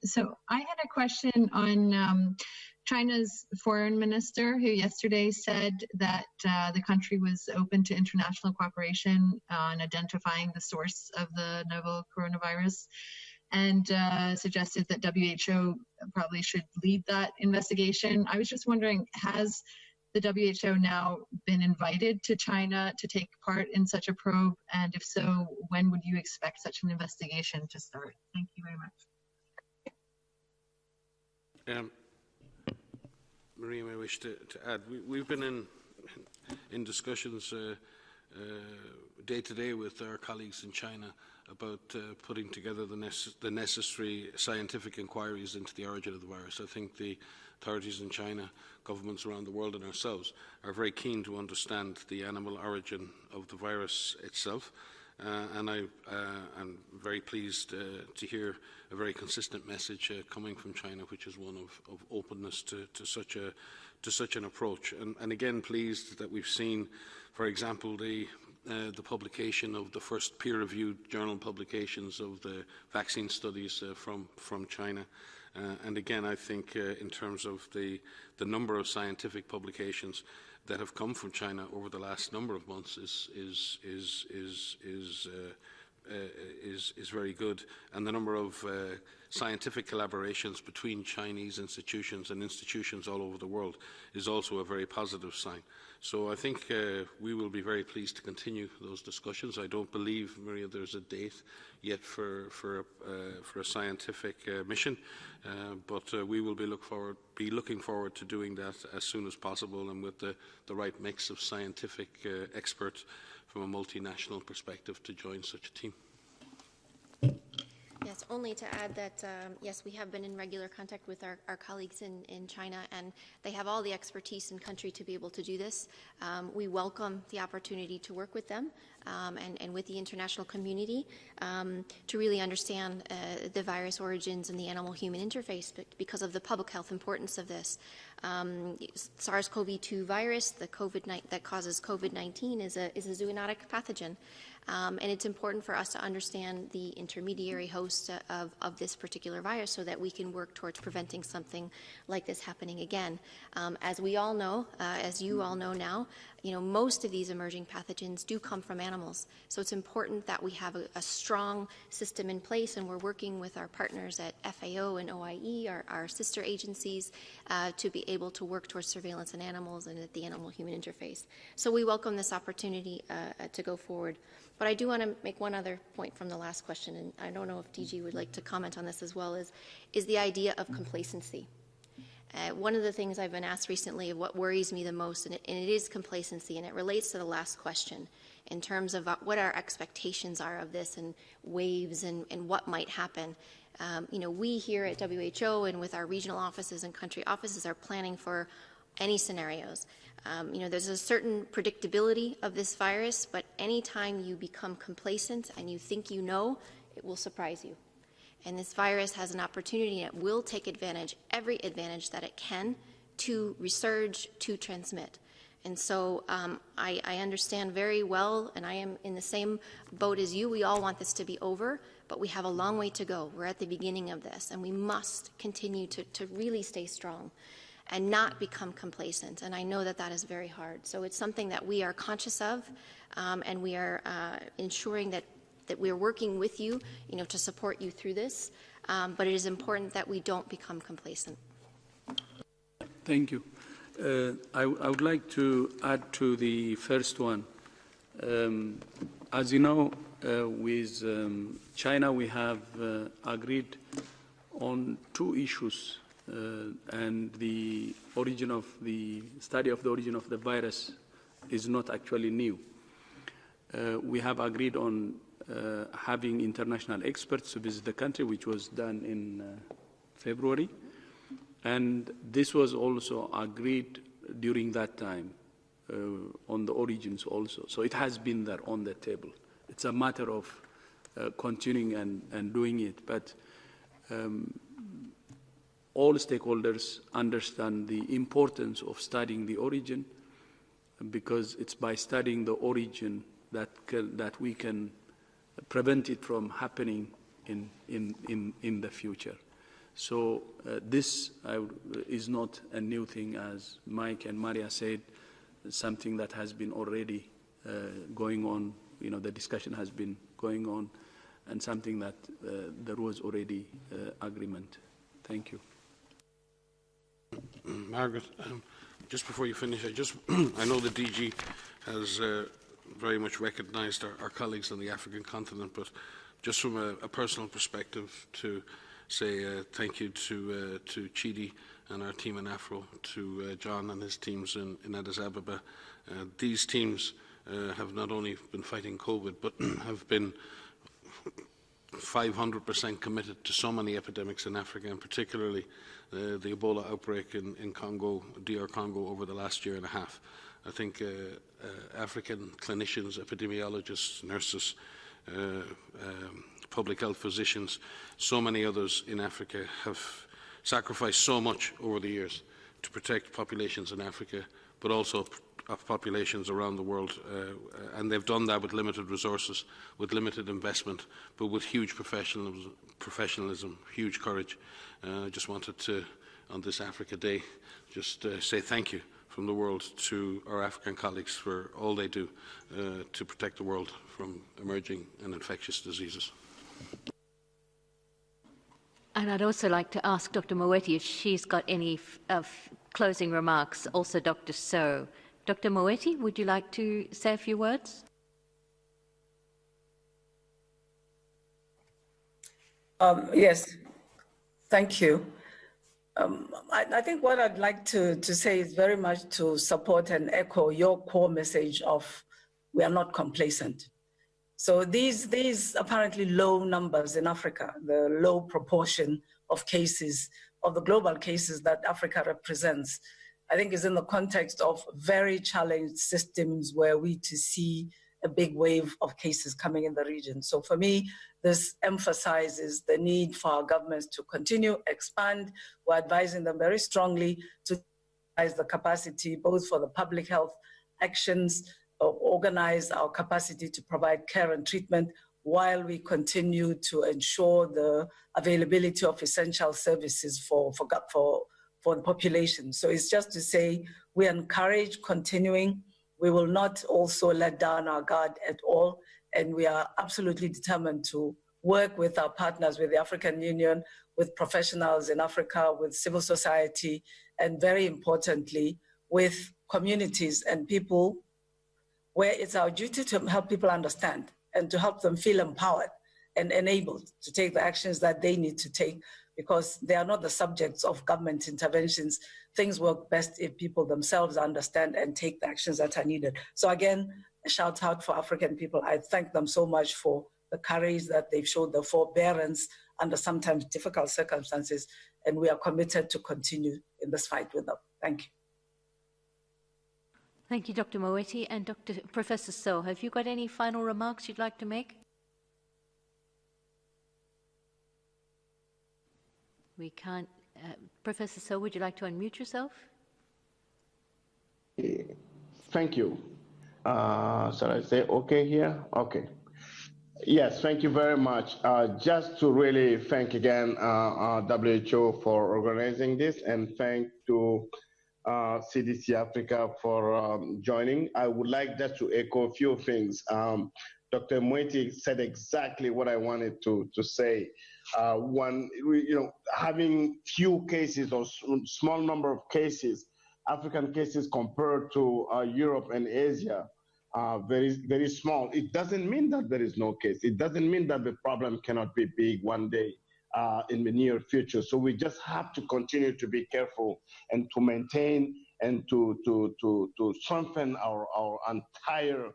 So I had a question on China's foreign minister, who yesterday said that the country was open to international cooperation on identifying the source of the novel coronavirus, and suggested that WHO probably should lead that investigation. I was just wondering, has the WHO now been invited to China to take part in such a probe? And if so, when would you expect such an investigation to start? Thank you very much. Maria may wish to add. We've been in discussions day to day with our colleagues in China about putting together the necessary scientific inquiries into the origin of the virus. I think the authorities in China, governments around the world and ourselves are very keen to understand the animal origin of the virus itself. And I am very pleased to hear a very consistent message coming from China, which is one of openness to such an approach. And again, pleased that we've seen, for example, the publication of the first peer-reviewed journal publications of the vaccine studies from China. And again, I think in terms of the number of scientific publications that have come from China over the last number of months is very good, and the number of scientific collaborations between Chinese institutions and institutions all over the world is also a very positive sign. So I think we will be very pleased to continue those discussions. I don't believe, Maria, there's a date yet for a scientific mission, but we will be looking forward to doing that as soon as possible, and with the right mix of scientific experts from a multinational perspective to join such a team. Yes, only to add that, yes, we have been in regular contact with our colleagues in China, and they have all the expertise in country to be able to do this. We welcome the opportunity to work with them and with the international community to really understand the virus origins and the animal-human interface because of the public health importance of this. SARS-CoV-2 virus, that causes COVID-19, is a zoonotic pathogen. And it's important for us to understand the intermediary host of this particular virus so that we can work towards preventing something like this happening again. As we all know, as you all know now, most of these emerging pathogens do come from animals. So it's important that we have a strong system in place, and we're working with our partners at FAO and OIE, our sister agencies, to be able to work towards surveillance in animals and at the animal-human interface. So we welcome this opportunity to go forward. But I do want to make one other point from the last question, and I don't know if DG would like to comment on this as well, is the idea of complacency. One of the things I've been asked recently of what worries me the most, and it is complacency, and it relates to the last question in terms of what our expectations are of this and waves and what might happen. We here at WHO and with our regional offices and country offices are planning for any scenarios. There's a certain predictability of this virus, but anytime you become complacent and you think you know, it will surprise you. And this virus has an opportunity, and it will take advantage, every advantage that it can, to resurge, to transmit. And so I understand very well, and I am in the same boat as you. We all want this to be over, but we have a long way to go. We're at the beginning of this, and we must continue to really stay strong and not become complacent. And I know that that is very hard. So it's something that we are conscious of, and we are ensuring that we're working with you, to support you through this. But it is important that we don't become complacent. Thank you. I would like to add to the first one. As you know, with China, we have agreed on two issues, and the origin of the study of the origin of the virus is not actually new. We have agreed on having international experts to visit the country, which was done in February. And this was also agreed during that time on the origins also. So it has been there on the table. It's a matter of continuing and doing it. But all stakeholders understand the importance of studying the origin, because it's by studying the origin that we can prevent it from happening in the future. So this is not a new thing, as Mike and Maria said, something that has been already going on. You know, the discussion has been going on, and something that there was already agreement. Thank you. Margaret, just before you finish, I know the DG has very much recognised our colleagues on the African continent, but just from a personal perspective, to say thank you to Chidi and our team in Afro, to John and his teams in Addis Ababa. These teams have not only been fighting COVID, but have been 500% committed to so many epidemics in Africa, and particularly the Ebola outbreak in Congo, DR Congo, over the last year and a half. I think African clinicians, epidemiologists, nurses, public health physicians, so many others in Africa have sacrificed so much over the years to protect populations in Africa, but also of populations around the world, and they've done that with limited resources, with limited investment, but with huge professionalism, huge courage. I just wanted to, on this Africa Day, just say thank you from the world to our African colleagues for all they do to protect the world from emerging and infectious diseases. And I'd also like to ask Dr. Moeti if she's got any closing remarks, also Dr. So. Dr. Moeti, would you like to say a few words? Yes, thank you. I think what I'd like to say is very much to support and echo your core message of we are not complacent. So these apparently low numbers in Africa, the low proportion of cases, of the global cases that Africa represents, I think is in the context of very challenged systems where we to see a big wave of cases coming in the region. So for me, this emphasizes the need for our governments to continue, expand. We're advising them very strongly to raise the capacity, both for the public health actions, organize our capacity to provide care and treatment while we continue to ensure the availability of essential services for the population. So it's just to say we encourage continuing. We will not also let down our guard at all. And we are absolutely determined to work with our partners, with the African Union, with professionals in Africa, with civil society, and very importantly, with communities and people, where it's our duty to help people understand and to help them feel empowered and enabled to take the actions that they need to take, because they are not the subjects of government interventions. Things work best if people themselves understand and take the actions that are needed. So again, a shout out for African people. I thank them so much for the courage that they've showed, the forbearance under sometimes difficult circumstances, and we are committed to continue in this fight with them. Thank you. Thank you, Dr. Moeti. And Professor So, have you got any final remarks you'd like to make? We can't. Professor So, would you like to unmute yourself? Thank you. Shall I say okay here? Okay. Yes, thank you very much. Just to really thank again WHO for organizing this, and thank to CDC Africa for joining. I would like just to echo a few things. Dr. Moeti said exactly what I wanted to say. Having few cases or small number of cases, African cases compared to Europe and Asia, very, very small. It doesn't mean that there is no case. It doesn't mean that the problem cannot be big one day in the near future. So we just have to continue to be careful and to maintain and to strengthen our entire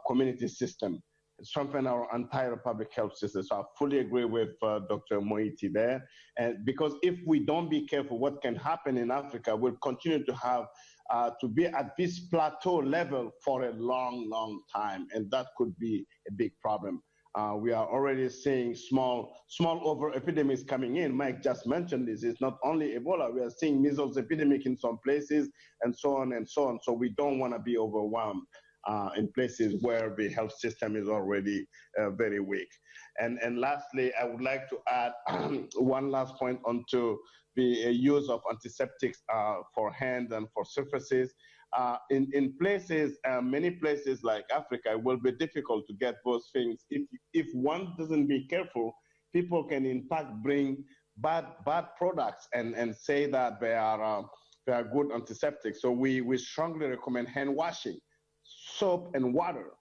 community system, strengthen our entire public health system. So I fully agree with Dr. Moeti there. And because if we don't be careful, what can happen in Africa, we'll continue to have to be at this plateau level for a long, long time. And that could be a big problem. We are already seeing small over epidemics coming in. Mike just mentioned this. It's not only Ebola. We are seeing measles epidemic in some places and so on and so on. So we don't want to be overwhelmed. in places where the health system is already very weak. And lastly, I would like to add one last point onto the use of antiseptics for hands and for surfaces. In places, many places like Africa, it will be difficult to get those things. If one doesn't be careful, people can in fact bring bad products and say that they are good antiseptics. So we strongly recommend hand washing. Soap and water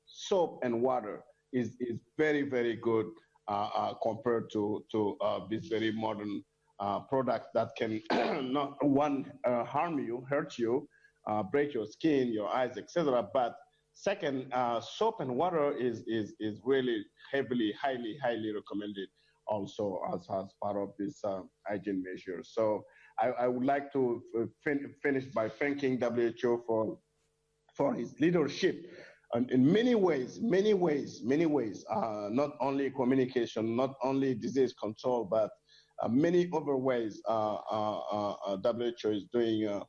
is very, very good compared to these very modern products that can not harm you, hurt you, break your skin, your eyes, etc. But second, soap and water is really heavily, highly recommended also as part of this hygiene measure. So I would like to finish by thanking WHO for his leadership in many ways, not only communication, not only disease control, but many other ways. WHO is doing a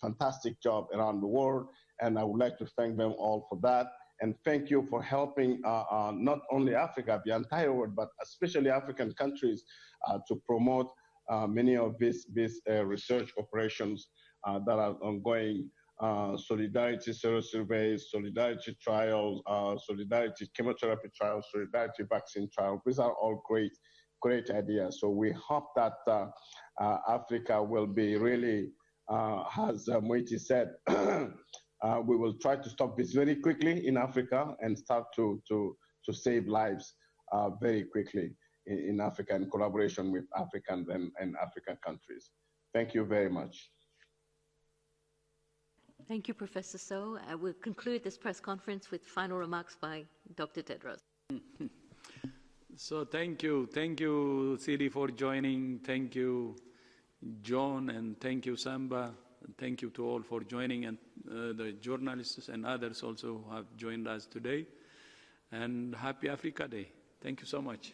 fantastic job around the world, and I would like to thank them all for that. And thank you for helping not only Africa, the entire world, but especially African countries to promote many of these research operations that are ongoing. Solidarity surveys, solidarity trials, solidarity chemotherapy trials, solidarity vaccine trials. These are all great ideas. So we hope that Africa will be really, as Moiti said, we will try to stop this very quickly in Africa and start to save lives very quickly in Africa in collaboration with Africans and African countries. Thank you very much. Thank you, Professor So. I will conclude this press conference with final remarks by Dr. Tedros. So thank you, Siri, for joining. Thank you, John, and thank you, Samba. And thank you to all for joining, and the journalists and others also have joined us today. And happy Africa Day. Thank you so much.